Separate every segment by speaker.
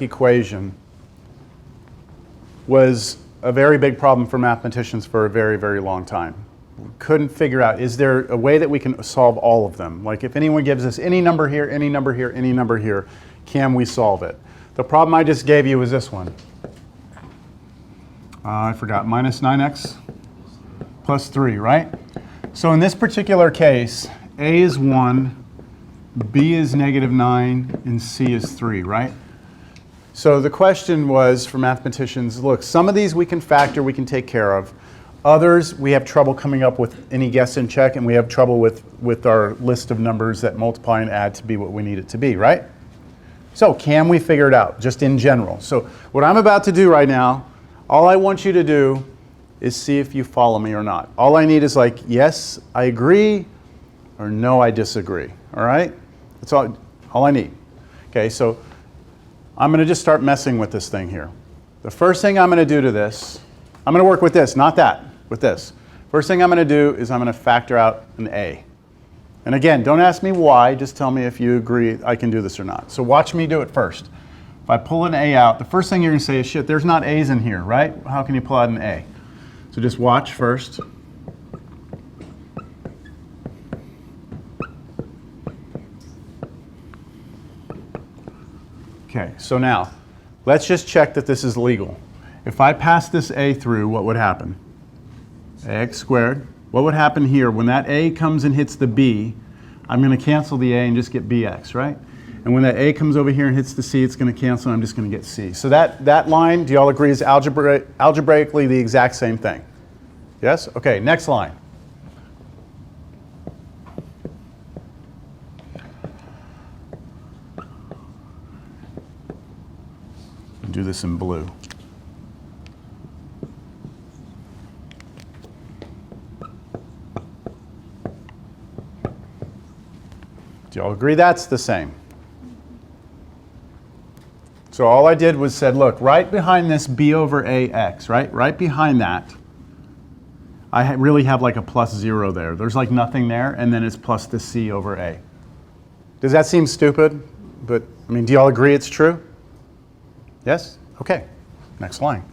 Speaker 1: equation was a very big problem for mathematicians for a very, very long time. We couldn't figure out, is there a way that we can solve all of them? Like if anyone gives us any number here, any number here, any number here, can we solve it? The problem I just gave you was this one. I forgot, minus 9x plus 3, right? So in this particular case, a is 1, b is negative 9, and c is 3, right? So the question was for mathematicians, look, some of these we can factor, we can take care of. Others, we have trouble coming up with any guess and check, and we have trouble with our list of numbers that multiply and add to be what we need it to be, right? So can we figure it out, just in general? So what I'm about to do right now, all I want you to do is see if you follow me or not. All I need is like, yes, I agree, or no, I disagree, all right? That's all I need. Okay, so I'm going to just start messing with this thing here. The first thing I'm going to do to this, I'm going to work with this, not that, with this. First thing I'm going to do is I'm going to factor out an a. And again, don't ask me why, just tell me if you agree I can do this or not. So watch me do it first. If I pull an a out, the first thing you're going to say is, shit, there's not a's in here, right? How can you pull out an a? So just watch first. Okay, so now, let's just check that this is legal. If I pass this a through, what would happen? Ax squared. What would happen here? When that a comes and hits the b, I'm going to cancel the a and just get bx, right? And when that a comes over here and hits the c, it's going to cancel, and I'm just going to get c. So that line, do you all agree, is algebraically the exact same thing? Yes? Okay, next line. Do this in blue. Do y'all agree that's the same? So all I did was said, look, right behind this b over ax, right? Right behind that, I really have like a plus 0 there. There's like nothing there, and then it's plus the c over a. Does that seem stupid? But, I mean, do y'all agree it's true? Yes? Okay. Next line.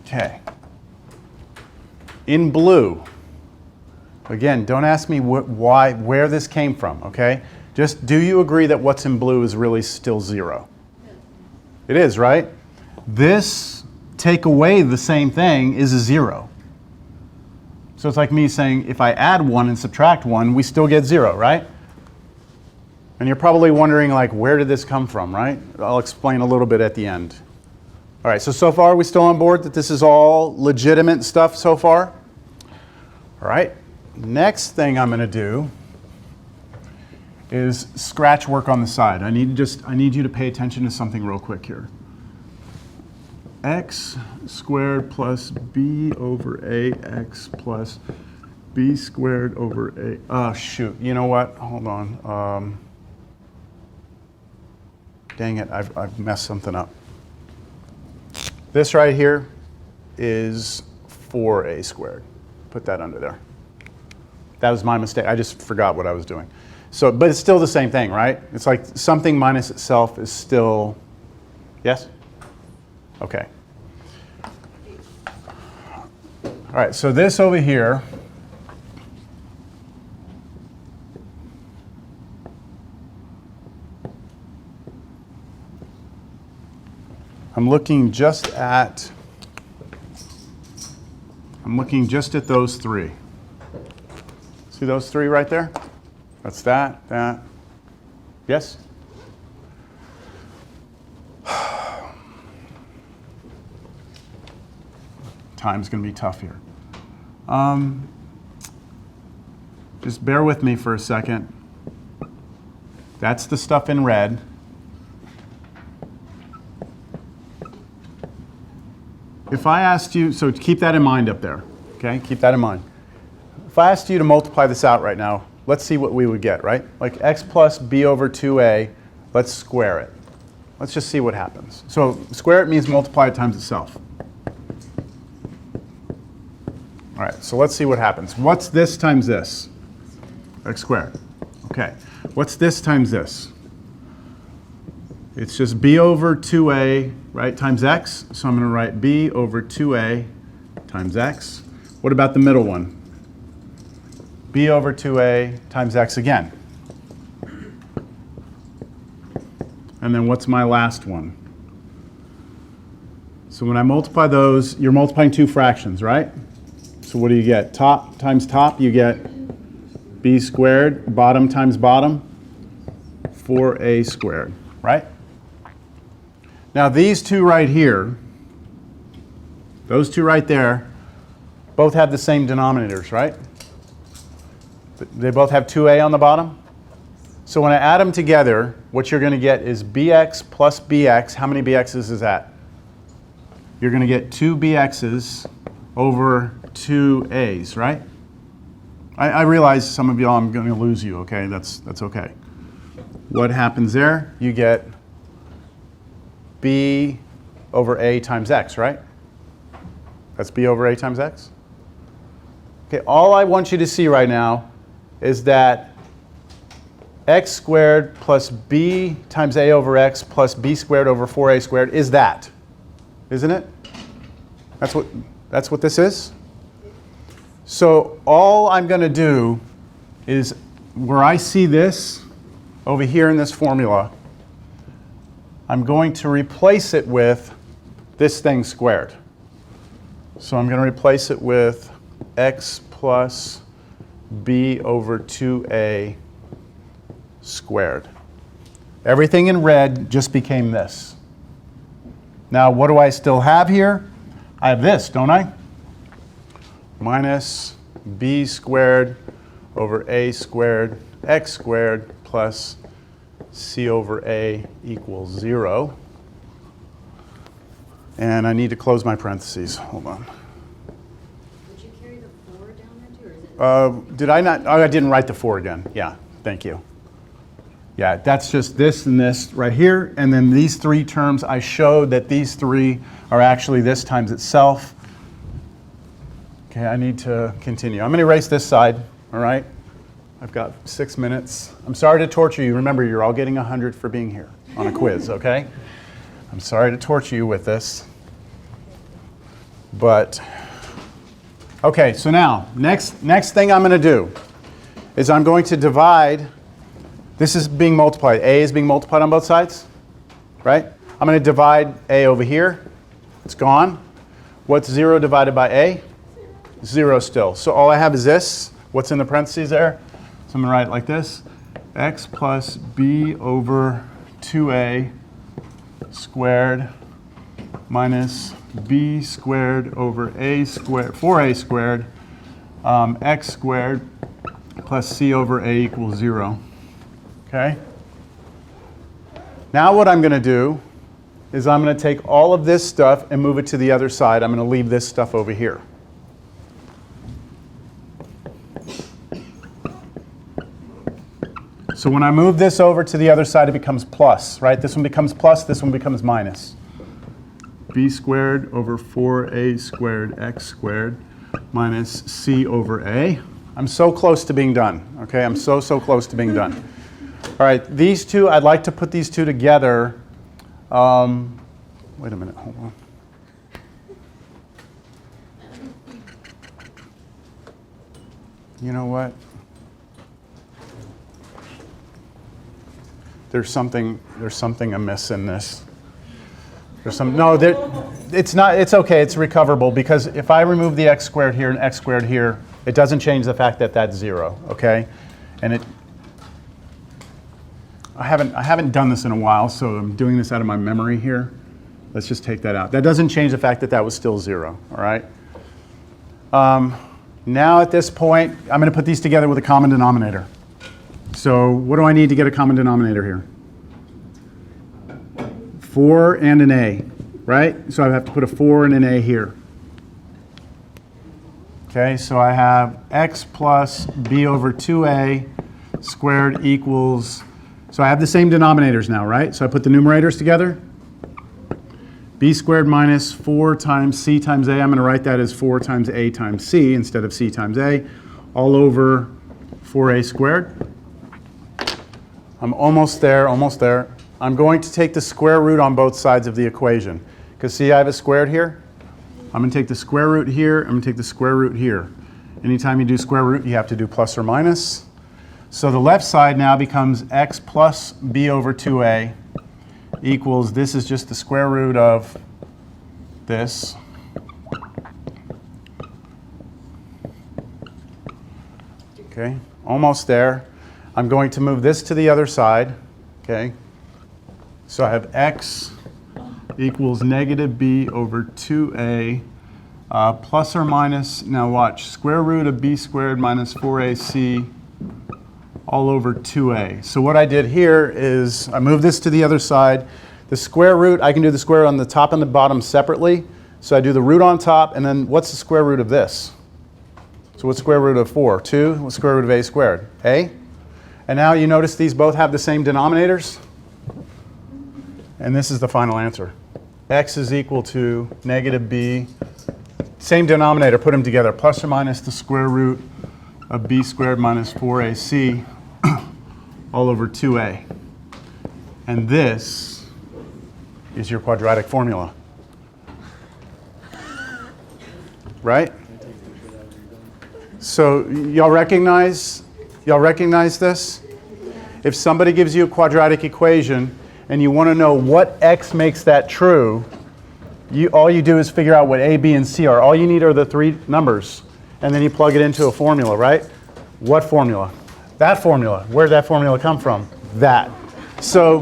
Speaker 1: Okay. In blue, again, don't ask me where this came from, okay? Just do you agree that what's in blue is really still 0? It is, right? This take away the same thing is a 0. So it's like me saying if I add 1 and subtract 1, we still get 0, right? And you're probably wondering, like, where did this come from, right? I'll explain a little bit at the end. All right, so far we still on board that this is all legitimate stuff so far? All right, next thing I'm going to do is scratch work on the side. I need you to pay attention to something real quick here. X squared plus b over ax plus b squared over a. Oh, shoot. You know what? Hold on. Dang it, I've messed something up. This right here is 4a squared. Put that under there. That was my mistake. I just forgot what I was doing. So, but it's still the same thing, right? It's like something minus itself is still, yes? Okay. All right, so this over here, I'm looking just at those three. See those three right there? That's that. Yes? Time's going to be tough here. Just bear with me for a second. That's the stuff in red. If I asked you, so keep that in mind up there, okay? Keep that in mind. if I asked you to multiply this out right now, let's see what we would get, right? Like x plus b over 2a, let's square it. Let's just see what happens. So square it means multiply it times itself. All right, so let's see what happens. What's this times this? X squared. Okay. What's this times this? It's just b over 2a, right, times x. So I'm going to write b over 2a times x. What about the middle one? b over 2a times x again. And then what's my last one? So when I multiply those, you're multiplying two fractions, right? So what do you get? Top times top, you get b squared. Bottom times bottom, 4a squared, right? Now these two right here, those two right there, both have the same denominators, right? They both have 2a on the bottom. So when I add them together, what you're going to get is bx plus bx. How many bx's is that? You're going to get 2 bx's over 2 a's, right? I realize some of y'all I'm going to lose you, okay? That's okay. What happens there? You get b over a times x, right? That's b over a times x. Okay, all I want you to see right now is that x squared plus b times a over x plus b squared over 4a squared is that, isn't it? That's what this is. So all I'm going to do is where I see this over here in this formula, I'm going to replace it with this thing squared. So I'm going to replace it with x plus b over 2a squared. Everything in red just became this. Now what do I still have here? I have this, don't I? Minus b squared over a squared x squared plus c over a equals 0. And I need to close my parentheses. Hold on.
Speaker 2: Did you carry the 4 down there too, or is it?
Speaker 1: Did I not? Oh, I didn't write the 4 again. Yeah, thank you. Yeah, that's just this and this right here. And then these three terms, I showed that these three are actually this times itself. Okay, I need to continue. I'm going to erase this side, all right? I've got 6 minutes. I'm sorry to torture you. Remember, you're all getting 100 for being here on a quiz, okay? I'm sorry to torture you with this. But, okay, so now, next thing I'm going to do is I'm going to divide. This is being multiplied. A is being multiplied on both sides, right? I'm going to divide A over here. It's gone. What's 0 divided by A? 0 still. So all I have is this. What's in the parentheses there? So I'm going to write it like this. X plus b over 2a squared minus b squared over a squared, 4a squared, x squared plus c over a equals 0. Okay? Now what I'm going to do is I'm going to take all of this stuff and move it to the other side. I'm going to leave this stuff over here. So when I move this over to the other side, it becomes plus, right? This one becomes plus, this one becomes minus. B squared over 4a squared x squared minus c over a. I'm so close to being done, okay? I'm so close to being done. All right, these two, I'd like to put these two together. Wait a minute, hold on. You know what? There's something amiss in this. It's not, it's okay, it's recoverable, because if I remove the x squared here and x squared here, it doesn't change the fact that that's 0, okay? And I haven't done this in a while, so I'm doing this out of my memory here. Let's just take that out. That doesn't change the fact that that was still 0, all right? Now at this point, I'm going to put these together with a common denominator. So what do I need to get a common denominator here? 4 and an a, right? So I have to put a 4 and an a here. Okay, so I have x plus b over 2a squared equals, so I have the same denominators now, right? So I put the numerators together. B squared minus 4 times c times a. I'm going to write that as 4 times a times c instead of c times a, all over 4a squared. I'm almost there, almost there. I'm going to take the square root on both sides of the equation. Because see, I have it squared here. I'm going to take the square root here. I'm going to take the square root here. Anytime you do square root, you have to do plus or minus. So the left side now becomes x plus b over 2a equals, this is just the square root of this. Okay, almost there. I'm going to move this to the other side. Okay, so I have x equals negative b over 2a plus or minus, now watch, square root of b squared minus 4ac all over 2a. So what I did here is I moved this to the other side. The square root, I can do the square root on the top and the bottom separately. So I do the root on top, and then what's the square root of this? So what's square root of 4? 2. What's square root of a squared? A. And now you notice these both have the same denominators. And this is the final answer. X is equal to negative b, same denominator, put them together, plus or minus the square root of b squared minus 4ac all over 2a. And this is your quadratic formula. Right? So y'all recognize this? If somebody gives you a quadratic equation and you want to know what x makes that true, all you do is figure out what a, b, and c are. All you need are the three numbers. And then you plug it into a formula, right? What formula? That formula. Where did that formula come from? That. So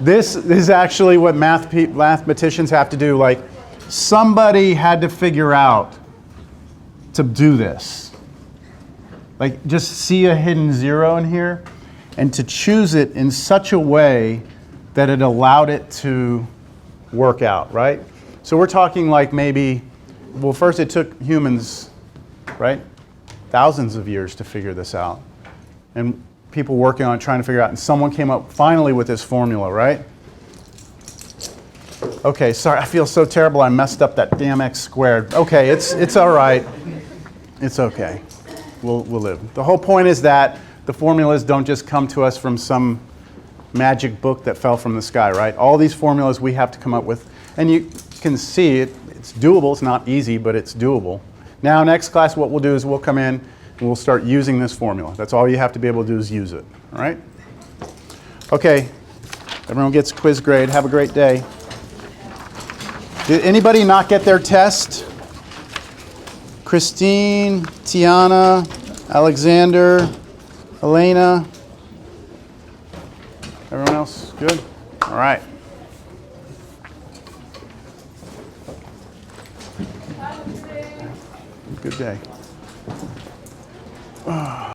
Speaker 1: this is actually what mathematicians have to do. Like, somebody had to figure out to do this. Like, just see a hidden zero in here and to choose it in such a way that it allowed it to work out, right? So we're talking like maybe, well, first it took humans, right? Thousands of years to figure this out. And people working on it, trying to figure out, and someone came up finally with this formula, right? Okay, sorry, I feel so terrible I messed up that damn x squared. Okay, it's all right. It's okay. We'll live. The whole point is that the formulas don't just come to us from some magic book that fell from the sky, right? All these formulas we have to come up with. And you can see it's doable. It's not easy, but it's doable. Now, next class, what we'll do is we'll come in and we'll start using this formula. That's all you have to be able to do is use it, all right? Okay, everyone gets a quiz grade. Have a great day. Did anybody not get their test? Christine, Tiana, Alexander, Elena. Everyone else good? All right. Good day.